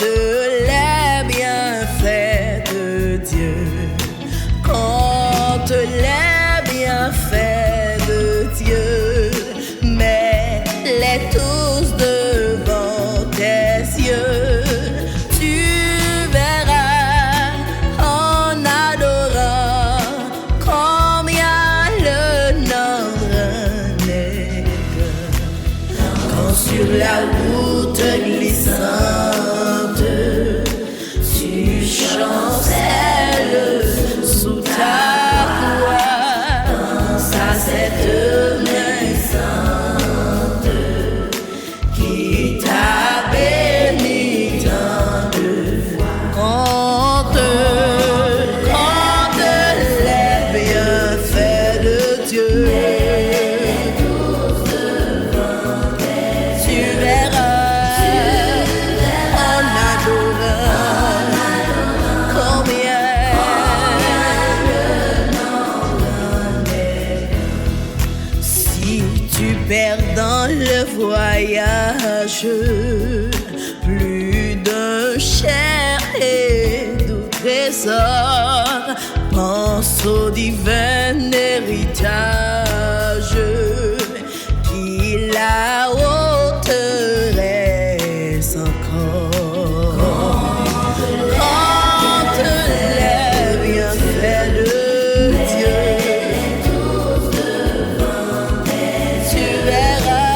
les bienfaits de Dieu, compte les bienfaits de Dieu, mets-les tous devant tes yeux. Tu verras en adorant combien le nombre n'est grand. Quand sur la route glissante tu chancelles sous ta voix, pense à cette main sainte qui t'a béni tant de fois. Compte les bienfaits de Dieu. Tu verras en adorant combien le nombre est. Si tu perds dans le voyage plus d'un cher et doux trésor, pense au divin héritage qui la ôterait encore. Compte les bienfaits de Dieu. Tu verras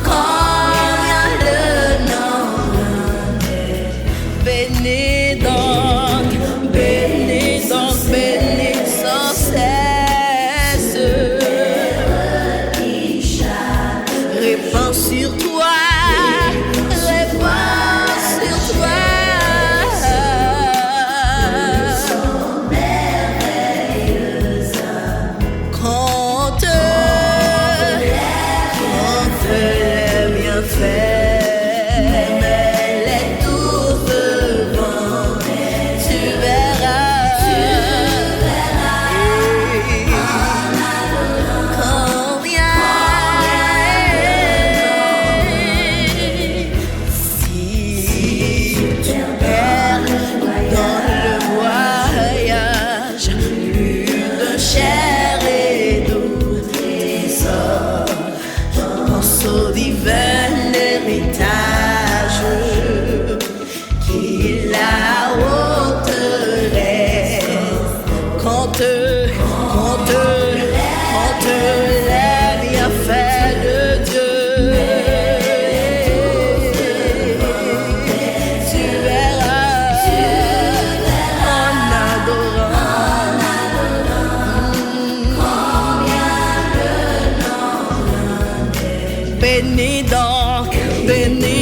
combien le nombre est. Bénis donc, bénis donc, bénis sans cesse. Répands sur toi, répands sur toi. Compte les bienfaits, mets-les tous devant. Tu verras combien. Si tu perds dans le voyage plus de chair et doux trésor, pense au divin héritage qui la ôterait. Compte les bienfaits de Dieu. Tu verras en adorant combien le nombre est. Bénis donc, bénis